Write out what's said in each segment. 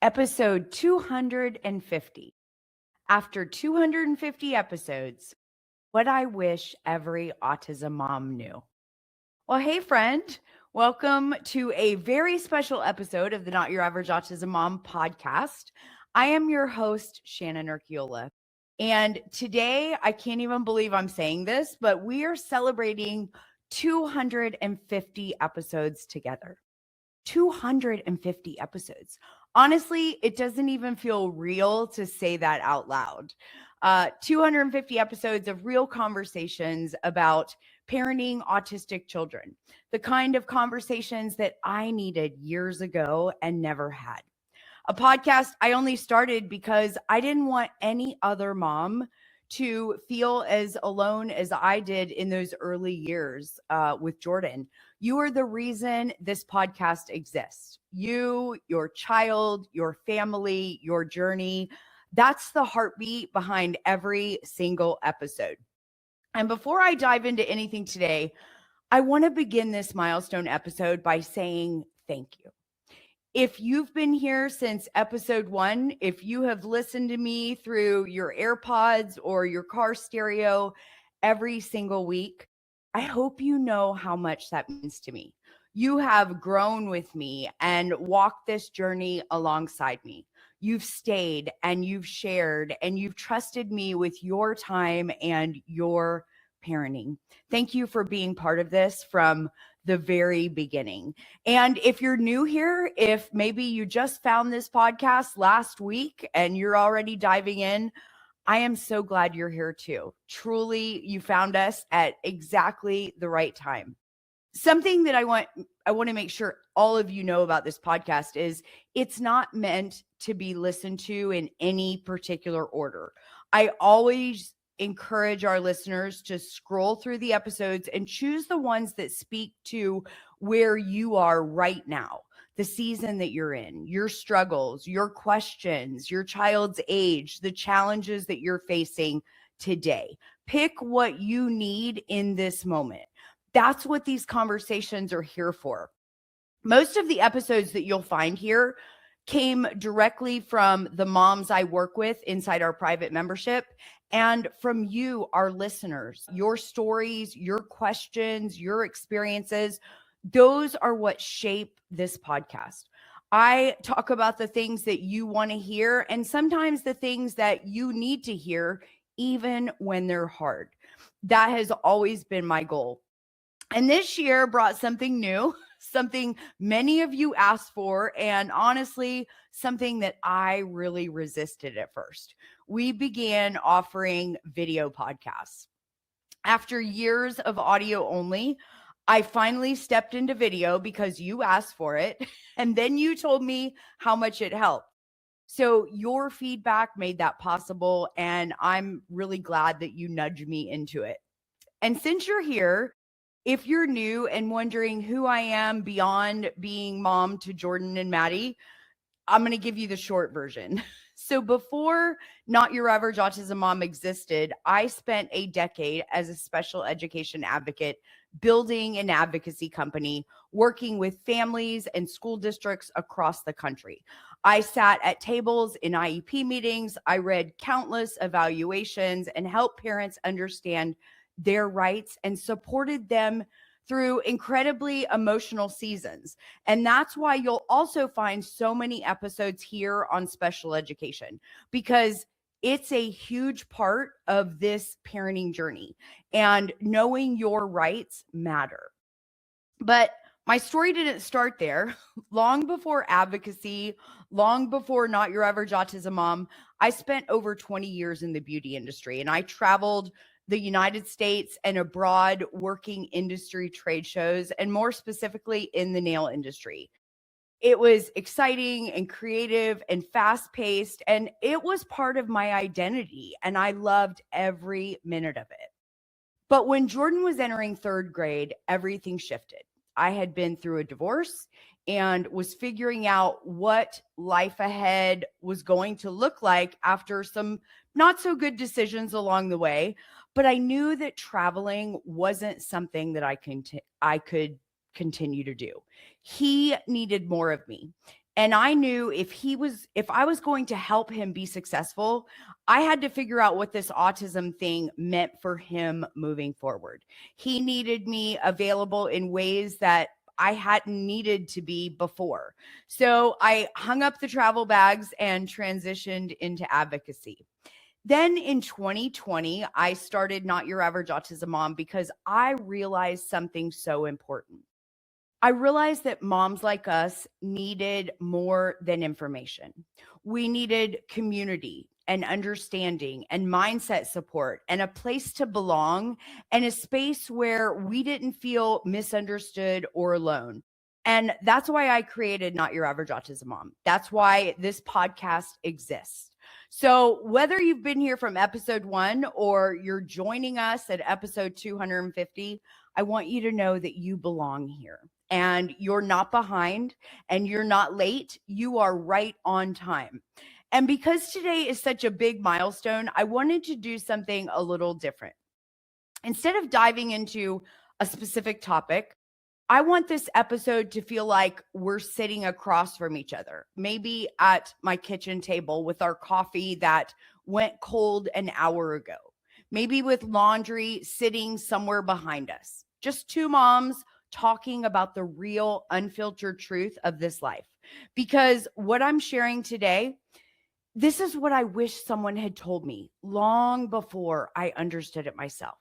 episode 250. After 250 episodes, what I wish every autism mom knew. Well, hey, friend, welcome to a very special episode of the Not Your Average Autism Mom podcast. I am your host, Shannon Urquiola. And today, I can't even believe I'm saying this, but we are celebrating 250 episodes together. 250 episodes. Honestly, it doesn't even feel real to say that out loud. 250 episodes of real conversations about parenting autistic children, the kind of conversations that I needed years ago and never had. A podcast I only started because I didn't want any other mom to feel as alone as I did in those early years with Jordan. You are the reason this podcast exists. You, your child, your family, your journey. That's the heartbeat behind every single episode. And before I dive into anything today, I want to begin this milestone episode by saying thank you. If you've been here since episode 1, if you have listened to me through your AirPods or your car stereo every single week, I hope you know how much that means to me. You have grown with me and walked this journey alongside me. You've stayed and you've shared and you've trusted me with your time and your parenting. Thank you for being part of this from the very beginning. And if you're new here, if maybe you just found this podcast last week and you're already diving in, I am so glad you're here too. Truly, you found us at exactly the right time. Something that I want to make sure all of you know about this podcast is it's not meant to be listened to in any particular order. I always encourage our listeners to scroll through the episodes and choose the ones that speak to where you are right now, the season that you're in, your struggles, your questions, your child's age, the challenges that you're facing today. Pick what you need in this moment. That's what these conversations are here for. Most of the episodes that you'll find here came directly from the moms I work with inside our private membership and from you, our listeners. Your stories, your questions, your experiences, those are what shape this podcast. I talk about the things that you want to hear and sometimes the things that you need to hear, even when they're hard. That has always been my goal. And this year brought something new, something many of you asked for, and honestly, something that I really resisted at first. We began offering video podcasts. After years of audio only, I finally stepped into video because you asked for it, and then you told me how much it helped. So your feedback made that possible, and I'm really glad that you nudged me into it. And since you're here, if you're new and wondering who I am beyond being mom to Jordan and Maddie, I'm going to give you the short version. So before Not Your Average Autism Mom existed, I spent a decade as a special education advocate, building an advocacy company, working with families and school districts across the country. I sat at tables in IEP meetings. I read countless evaluations and helped parents understand their rights and supported them through incredibly emotional seasons. And that's why you'll also find so many episodes here on special education, because it's a huge part of this parenting journey and knowing your rights matter. But my story didn't start there. Long before advocacy, long before Not Your Average Autism Mom, I spent over 20 years in the beauty industry, and I traveled the United States and abroad working industry trade shows, and more specifically in the nail industry. It was exciting and creative and fast-paced, and it was part of my identity, and I loved every minute of it. But when Jordan was entering third grade, everything shifted. I had been through a divorce and was figuring out what life ahead was going to look like after some not so good decisions along the way. But I knew that traveling wasn't something that I could continue to do. He needed more of me. And I knew if I was going to help him be successful, I had to figure out what this autism thing meant for him moving forward. He needed me available in ways that I hadn't needed to be before. So I hung up the travel bags and transitioned into advocacy. Then in 2020, I started Not Your Average Autism Mom because I realized something so important. I realized that moms like us needed more than information. We needed community and understanding and mindset support and a place to belong and a space where we didn't feel misunderstood or alone. And that's why I created Not Your Average Autism Mom. That's why this podcast exists. So, whether you've been here from episode 1 or you're joining us at episode 250, I want you to know that you belong here and you're not behind and you're not late. You are right on time. And because today is such a big milestone, I wanted to do something a little different. Instead of diving into a specific topic, I want this episode to feel like we're sitting across from each other, maybe at my kitchen table with our coffee that went cold an hour ago, maybe with laundry sitting somewhere behind us. Just two moms talking about the real, unfiltered truth of this life. Because what I'm sharing today, this is what I wish someone had told me long before I understood it myself.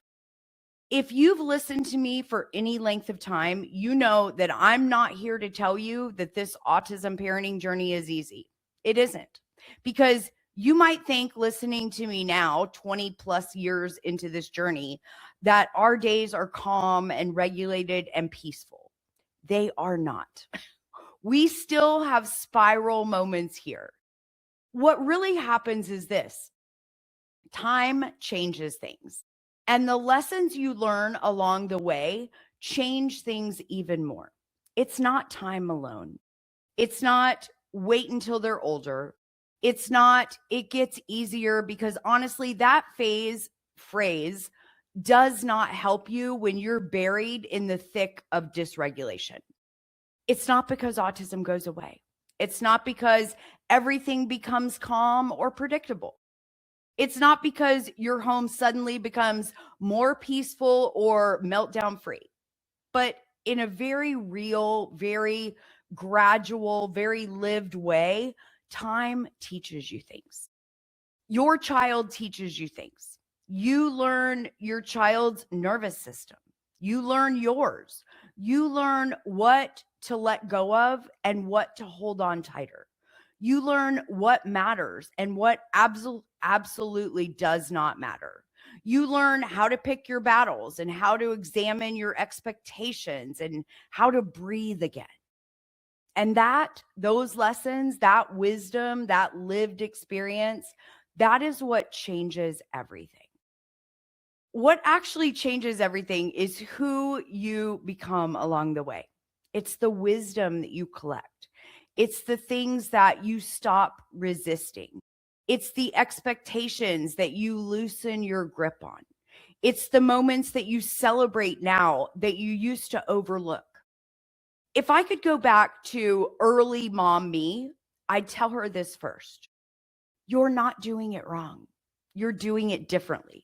If you've listened to me for any length of time, you know that I'm not here to tell you that this autism parenting journey is easy. It isn't. Because you might think listening to me now, 20 plus years into this journey, that our days are calm and regulated and peaceful. They are not. We still have spiral moments here. What really happens is this: time changes things. And the lessons you learn along the way change things even more. It's not time alone. It's not wait until they're older. It's not it gets easier, because honestly, that phrase does not help you when you're buried in the thick of dysregulation. It's not because autism goes away. It's not because everything becomes calm or predictable. It's not because your home suddenly becomes more peaceful or meltdown free, but in a very real, very gradual, very lived way, time teaches you things. Your child teaches you things. You learn your child's nervous system. You learn yours. You learn what to let go of and what to hold on tighter. You learn what matters and what absolutely does not matter. You learn how to pick your battles and how to examine your expectations and how to breathe again. And those lessons, that wisdom, that lived experience, that is what changes everything. What actually changes everything is who you become along the way. It's the wisdom that you collect. It's the things that you stop resisting. It's the expectations that you loosen your grip on. It's the moments that you celebrate now that you used to overlook. If I could go back to early mom me, I'd tell her this first: you're not doing it wrong. You're doing it differently.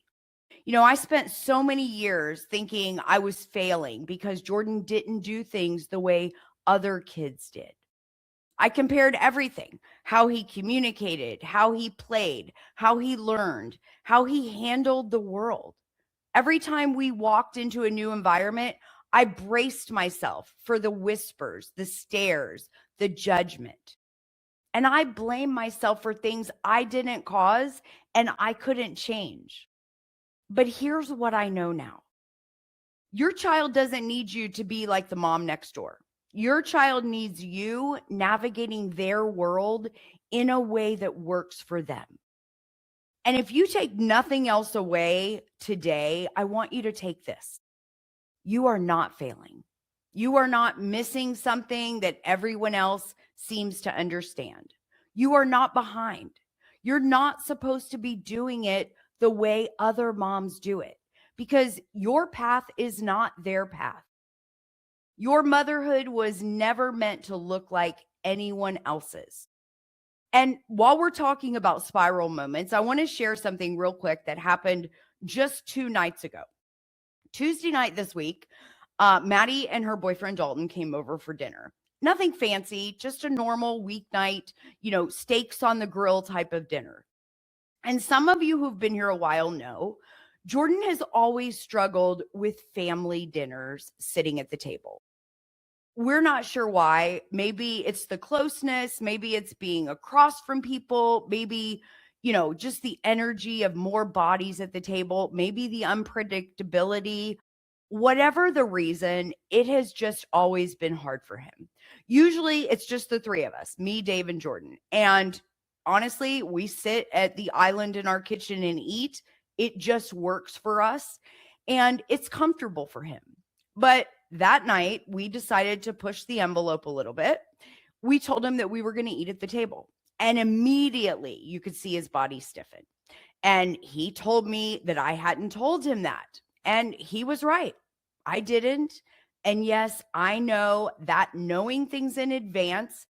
I spent so many years thinking I was failing because Jordan didn't do things the way other kids did. I compared everything: how he communicated, how he played, how he learned, how he handled the world. Every time we walked into a new environment, I braced myself for the whispers, the stares, the judgment. And I blame myself for things I didn't cause and I couldn't change. But here's what I know now: your child doesn't need you to be like the mom next door. Your child needs you navigating their world in a way that works for them. And if you take nothing else away today, I want you to take this: you are not failing. You are not missing something that everyone else seems to understand. You are not behind. You're not supposed to be doing it the way other moms do it, because your path is not their path. Your motherhood was never meant to look like anyone else's. And while we're talking about spiral moments, I want to share something real quick that happened just 2 nights ago. Tuesday night this week, Maddie and her boyfriend Dalton came over for dinner. Nothing fancy, just a normal weeknight, steaks on the grill type of dinner. And some of you who've been here a while know Jordan has always struggled with family dinners sitting at the table. We're not sure why. Maybe it's the closeness, maybe it's being across from people, maybe, just the energy of more bodies at the table, maybe the unpredictability. Whatever the reason, it has just always been hard for him. Usually it's just the three of us, me, Dave, and Jordan. And honestly, we sit at the island in our kitchen and eat. It just works for us and it's comfortable for him. But that night, we decided to push the envelope a little bit. We told him that we were going to eat at the table. And immediately you could see his body stiffen. And he told me that I hadn't told him that. And he was right. I didn't. And yes, I know that knowing things in advance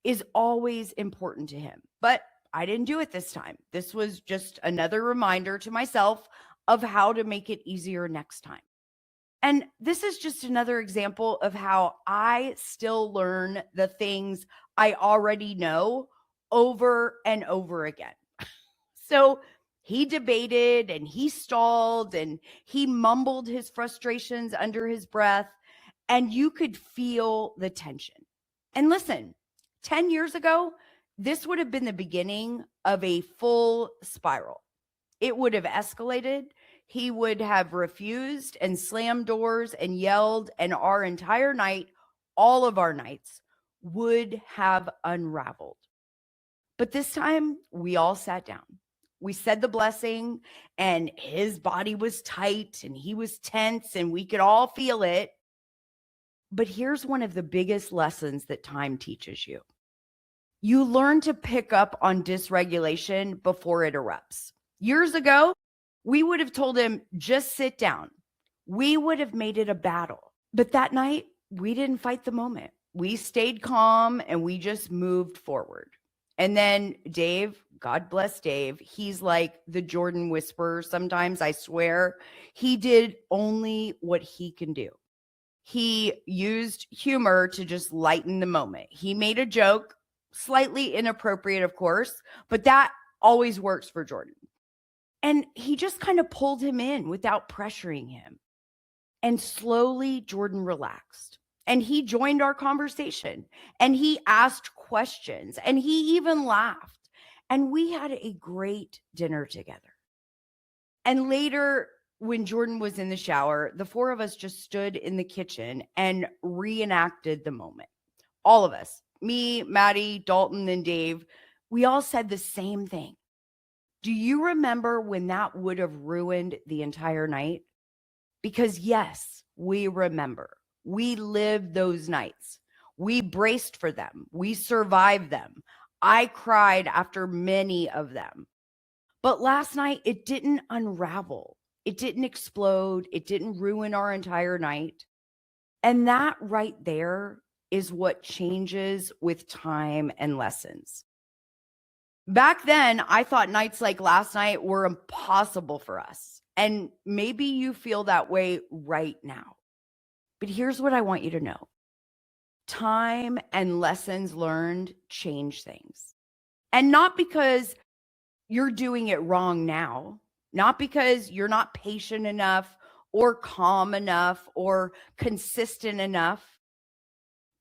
is always important to him. But I didn't do it this time. This was just another reminder to myself of how to make it easier next time. And this is just another example of how I still learn the things I already know over and over again. So he debated and he stalled and he mumbled his frustrations under his breath, and you could feel the tension. And listen, 10 years ago, this would have been the beginning of a full spiral. It would have escalated. He would have refused and slammed doors and yelled, and our entire night, all of our nights, would have unraveled. But this time, we all sat down. We said the blessing, and his body was tight, and he was tense, and we could all feel it. But here's one of the biggest lessons that time teaches you. You learn to pick up on dysregulation before it erupts. Years ago, we would have told him, just sit down. We would have made it a battle. But that night, we didn't fight the moment. We stayed calm and we just moved forward. And then Dave, God bless Dave, he's like the Jordan whisperer. Sometimes, I swear, he did only what he can do. He used humor to just lighten the moment. He made a joke, slightly inappropriate, of course, but that always works for Jordan. And he just kind of pulled him in without pressuring him. And slowly, Jordan relaxed. And he joined our conversation. And he asked questions. And he even laughed. And we had a great dinner together. And later, when Jordan was in the shower, the four of us just stood in the kitchen and reenacted the moment. All of us, me, Maddie, Dalton, and Dave, we all said the same thing. Do you remember when that would have ruined the entire night? Because yes, we remember. We lived those nights. We braced for them. We survived them. I cried after many of them. But last night, it didn't unravel. It didn't explode. It didn't ruin our entire night. And that right there is what changes with time and lessons. Back then, I thought nights like last night were impossible for us. And maybe you feel that way right now. But here's what I want you to know. Time and lessons learned change things. And not because you're doing it wrong now, not because you're not patient enough or calm enough or consistent enough.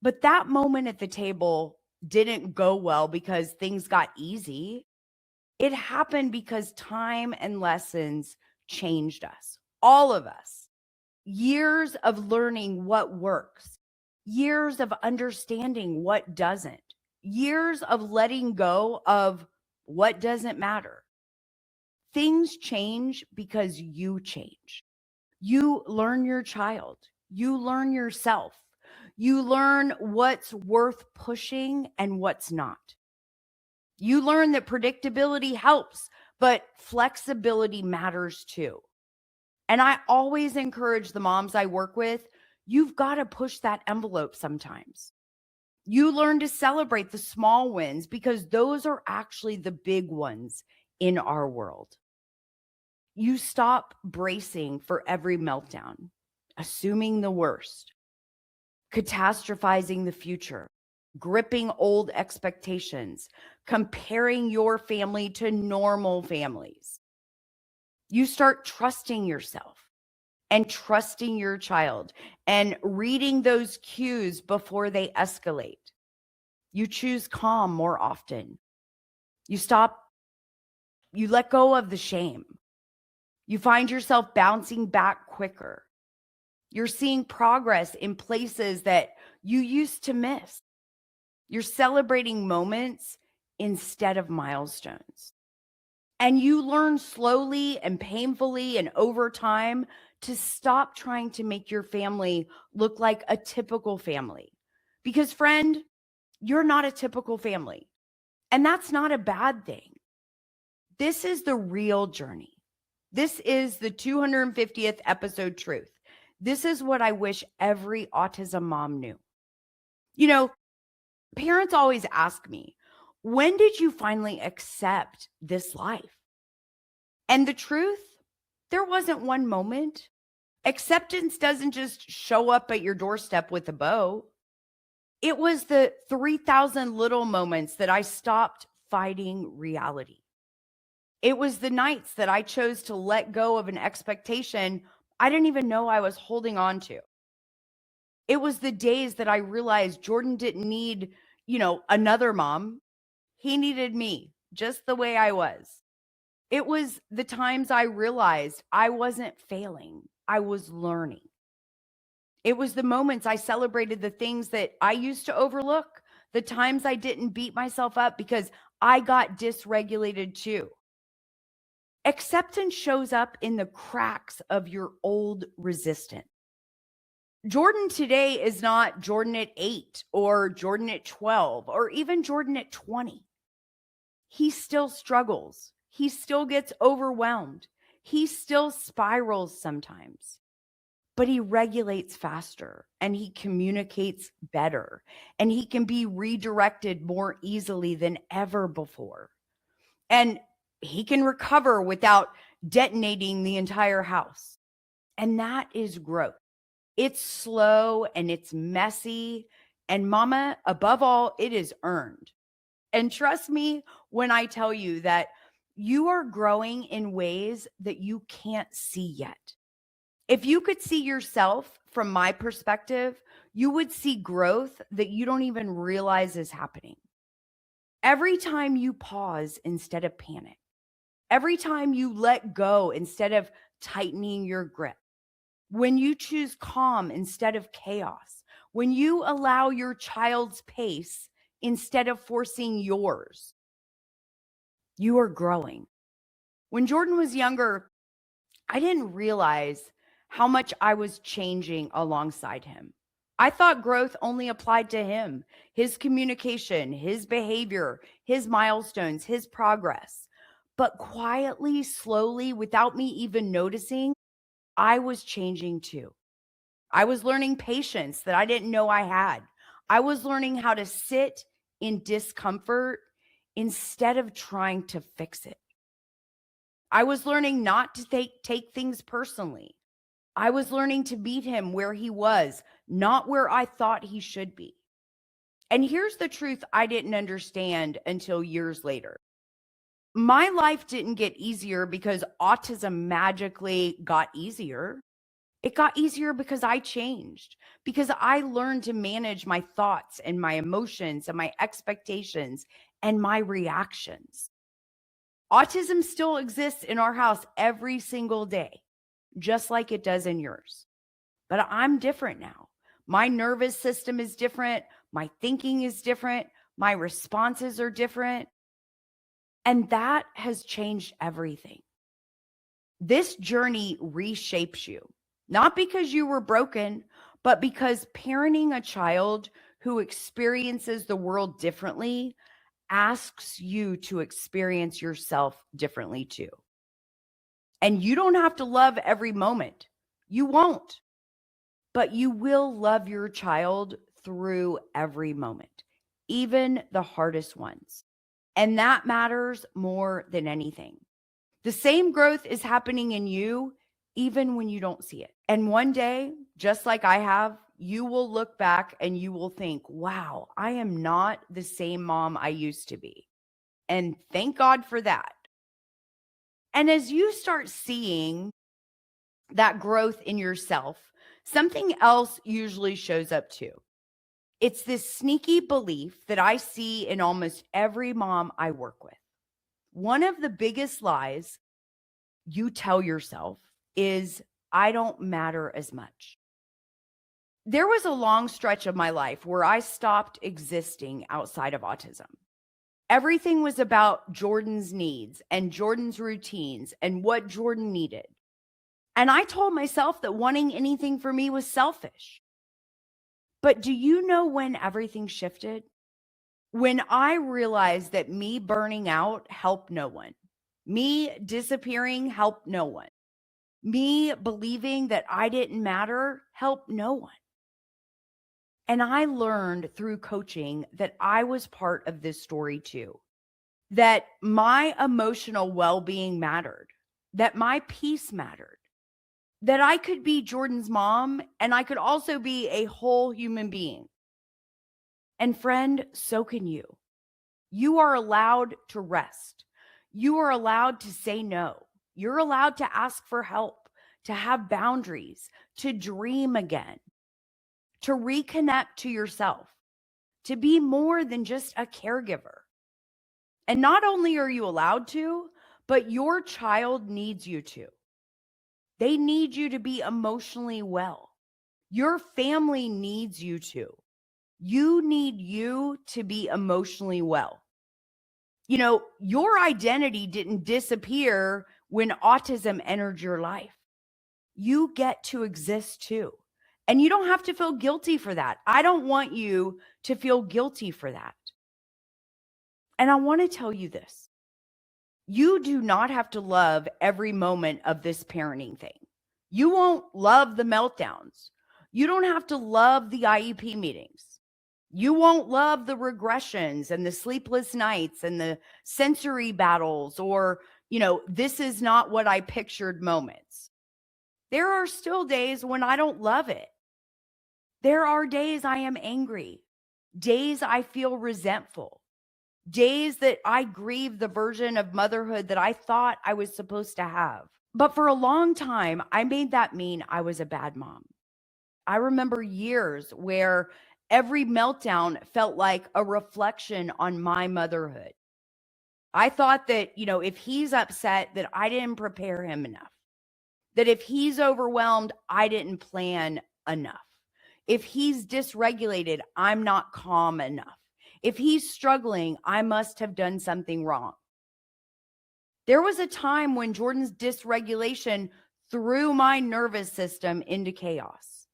But that moment at the table didn't go well because things got easy. It happened because time and lessons changed us, all of us. Years of learning what works, years of understanding what doesn't, years of letting go of what doesn't matter. Things change because you change. You learn your child. You learn yourself. You learn what's worth pushing and what's not. You learn that predictability helps, but flexibility matters too. And I always encourage the moms I work with, you've got to push that envelope sometimes. You learn to celebrate the small wins because those are actually the big ones in our world. You stop bracing for every meltdown, assuming the worst, catastrophizing the future, gripping old expectations, comparing your family to normal families. You start trusting yourself and trusting your child and reading those cues before they escalate. You choose calm more often. You let go of the shame. You find yourself bouncing back quicker. You're seeing progress in places that you used to miss. You're celebrating moments instead of milestones. And you learn slowly and painfully and over time to stop trying to make your family look like a typical family. Because, friend, you're not a typical family. And that's not a bad thing. This is the real journey. This is the 250th episode truth. This is what I wish every autism mom knew. You know, parents always ask me, when did you finally accept this life? And the truth, there wasn't one moment. Acceptance doesn't just show up at your doorstep with a bow. It was the 3,000 little moments that I stopped fighting reality. It was the nights that I chose to let go of an expectation I didn't even know I was holding on to. It was the days that I realized Jordan didn't need, another mom. He needed me just the way I was. It was the times I realized I wasn't failing, I was learning. It was the moments I celebrated the things that I used to overlook, the times I didn't beat myself up because I got dysregulated too. Acceptance shows up in the cracks of your old resistance. Jordan today is not Jordan at 8 or Jordan at 12 or even Jordan at 20. He still struggles. He still gets overwhelmed. He still spirals sometimes, but he regulates faster and he communicates better and he can be redirected more easily than ever before. And he can recover without detonating the entire house. And that is growth. It's slow and it's messy. And mama, above all, it is earned. And trust me when I tell you that you are growing in ways that you can't see yet. If you could see yourself from my perspective, you would see growth that you don't even realize is happening. Every time you pause instead of panic, every time you let go instead of tightening your grip, when you choose calm instead of chaos, when you allow your child's pace instead of forcing yours, you are growing. When Jordan was younger, I didn't realize how much I was changing alongside him. I thought growth only applied to him, his communication, his behavior, his milestones, his progress. But quietly, slowly, without me even noticing, I was changing too. I was learning patience that I didn't know I had. I was learning how to sit in discomfort instead of trying to fix it. I was learning not to take things personally. I was learning to meet him where he was, not where I thought he should be. And here's the truth I didn't understand until years later. My life didn't get easier because autism magically got easier. It got easier because I changed, because I learned to manage my thoughts and my emotions and my expectations and my reactions. Autism still exists in our house every single day, just like it does in yours. But I'm different now. My nervous system is different. My thinking is different. My responses are different. And that has changed everything. This journey reshapes you, not because you were broken, but because parenting a child who experiences the world differently asks you to experience yourself differently too. And you don't have to love every moment. You won't. But you will love your child through every moment, even the hardest ones. And that matters more than anything. The same growth is happening in you, even when you don't see it. And one day, just like I have, you will look back and you will think, wow, I am not the same mom I used to be. And thank God for that. And as you start seeing that growth in yourself, something else usually shows up too. It's this sneaky belief that I see in almost every mom I work with. One of the biggest lies you tell yourself is, I don't matter as much. There was a long stretch of my life where I stopped existing outside of autism. Everything was about Jordan's needs and Jordan's routines and what Jordan needed. And I told myself that wanting anything for me was selfish. But do you know when everything shifted? When I realized that me burning out helped no one, me disappearing helped no one, me believing that I didn't matter helped no one. And I learned through coaching that I was part of this story too, that my emotional well-being mattered, that my peace mattered, that I could be Jordan's mom and I could also be a whole human being. And friend, so can you. You are allowed to rest. You are allowed to say no. You're allowed to ask for help, to have boundaries, to dream again, to reconnect to yourself, to be more than just a caregiver. And not only are you allowed to, but your child needs you to. They need you to be emotionally well. Your family needs you to. You need you to be emotionally well. You know, your identity didn't disappear when autism entered your life. You get to exist too. And you don't have to feel guilty for that. I don't want you to feel guilty for that. And I want to tell you this. You do not have to love every moment of this parenting thing. You won't love the meltdowns. You don't have to love the IEP meetings. You won't love the regressions and the sleepless nights and the sensory battles or, this is not what I pictured moments. There are still days when I don't love it. There are days I am angry, days I feel resentful, days that I grieve the version of motherhood that I thought I was supposed to have. But for a long time, I made that mean I was a bad mom. I remember years where every meltdown felt like a reflection on my motherhood. I thought that, if he's upset, that I didn't prepare him enough, that if he's overwhelmed, I didn't plan enough. If he's dysregulated, I'm not calm enough. If he's struggling, I must have done something wrong. There was a time when Jordan's dysregulation threw my nervous system into chaos.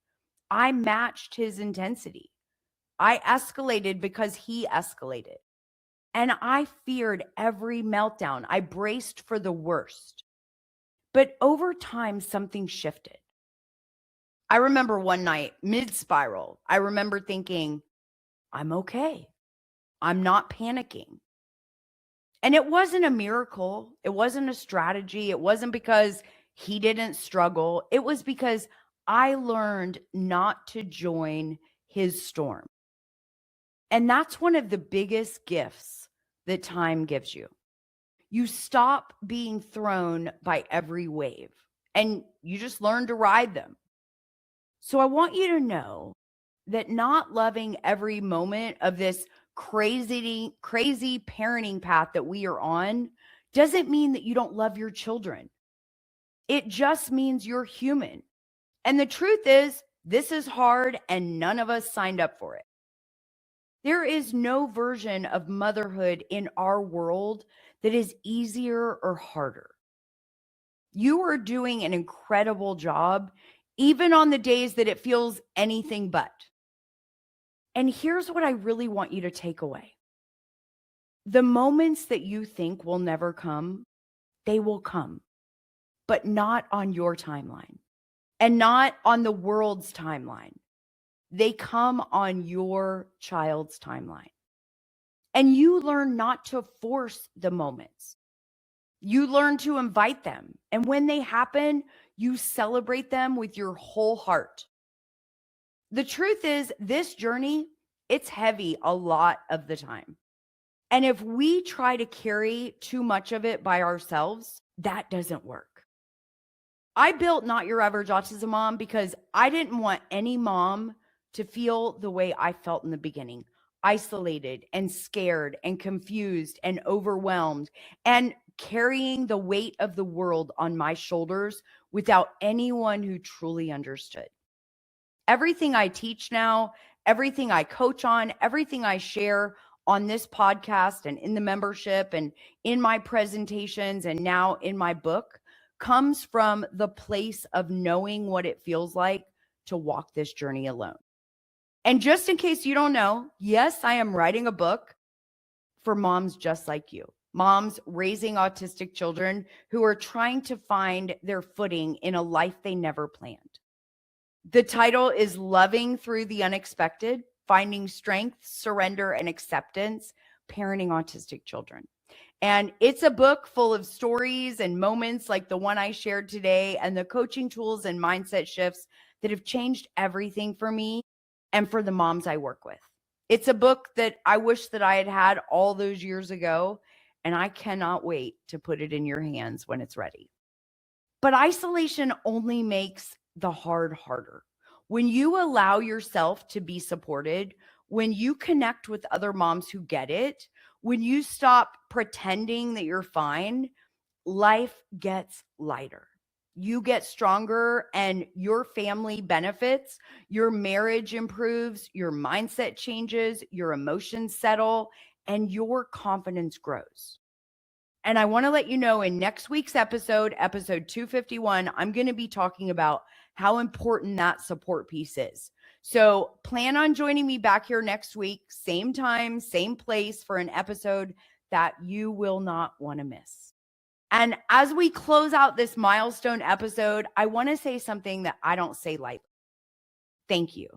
I matched his intensity. I escalated because he escalated. And I feared every meltdown. I braced for the worst. But over time, something shifted. I remember one night, mid-spiral, I remember thinking, I'm okay. I'm not panicking. And it wasn't a miracle. It wasn't a strategy. It wasn't because he didn't struggle. It was because I learned not to join his storm. And that's one of the biggest gifts that time gives you. You stop being thrown by every wave and you just learn to ride them. So I want you to know that not loving every moment of this crazy parenting path that we are on doesn't mean that you don't love your children. It just means you're human. And the truth is, this is hard and none of us signed up for it. There is no version of motherhood in our world that is easier or harder. You are doing an incredible job, even on the days that it feels anything but. And here's what I really want you to take away. The moments that you think will never come, they will come, but not on your timeline and not on the world's timeline. They come on your child's timeline. And you learn not to force the moments. You learn to invite them. And when they happen, you celebrate them with your whole heart. The truth is, this journey, it's heavy a lot of the time. And if we try to carry too much of it by ourselves, that doesn't work. I built Not Your Average Autism Mom because I didn't want any mom to feel the way I felt in the beginning, isolated and scared and confused and overwhelmed and carrying the weight of the world on my shoulders without anyone who truly understood. Everything I teach now, everything I coach on, everything I share on this podcast and in the membership and in my presentations and now in my book comes from the place of knowing what it feels like to walk this journey alone. And just in case you don't know, yes, I am writing a book for moms just like you, moms raising autistic children who are trying to find their footing in a life they never planned. The title is Loving Through the Unexpected, Finding Strength, Surrender, and Acceptance, Parenting Autistic Children. And it's a book full of stories and moments like the one I shared today and the coaching tools and mindset shifts that have changed everything for me and for the moms I work with. It's a book that I wish that I had had all those years ago, and I cannot wait to put it in your hands when it's ready. But isolation only makes the hard harder. When you allow yourself to be supported, when you connect with other moms who get it, when you stop pretending that you're fine, life gets lighter. You get stronger and your family benefits, your marriage improves, your mindset changes, your emotions settle, and your confidence grows. And I want to let you know in next week's episode, episode 251, I'm going to be talking about how important that support piece is. So plan on joining me back here next week, same time, same place for an episode that you will not want to miss. And as we close out this milestone episode, I want to say something that I don't say lightly. Thank you.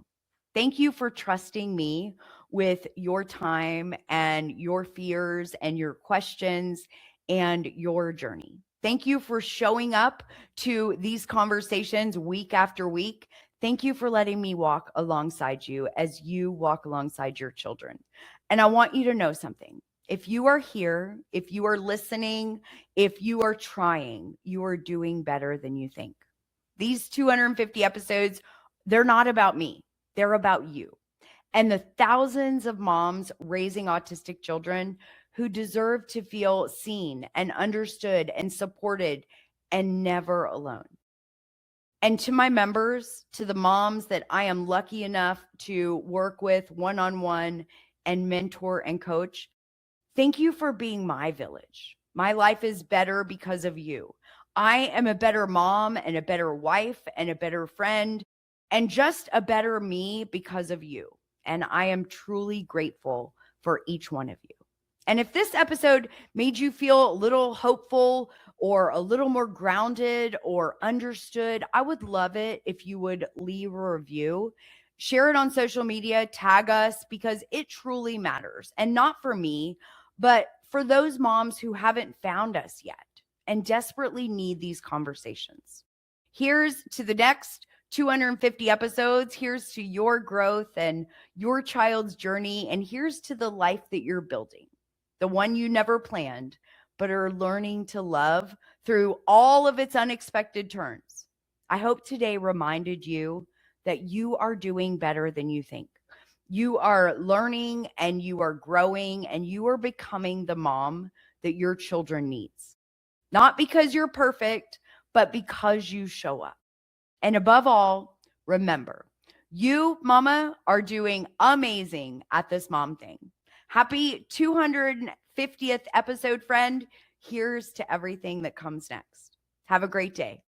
Thank you for trusting me with your time and your fears and your questions and your journey. Thank you for showing up to these conversations week after week. Thank you for letting me walk alongside you as you walk alongside your children. And I want you to know something. If you are here, if you are listening, if you are trying, you are doing better than you think. These 250 episodes, they're not about me. They're about you and the thousands of moms raising autistic children who deserve to feel seen and understood and supported and never alone. And to my members, to the moms that I am lucky enough to work with one-on-one and mentor and coach, thank you for being my village. My life is better because of you. I am a better mom and a better wife and a better friend and just a better me because of you. And I am truly grateful for each one of you. And if this episode made you feel a little hopeful or a little more grounded or understood, I would love it if you would leave a review. Share it on social media, tag us, because it truly matters. And not for me, but for those moms who haven't found us yet and desperately need these conversations. Here's to the next 250 episodes. Here's to your growth and your child's journey. And here's to the life that you're building, the one you never planned, but are learning to love through all of its unexpected turns. I hope today reminded you that you are doing better than you think. You are learning and you are growing and you are becoming the mom that your children needs. Not because you're perfect, but because you show up. And above all, remember, you, mama, are doing amazing at this mom thing. Happy 250th episode, friend. Here's to everything that comes next. Have a great day.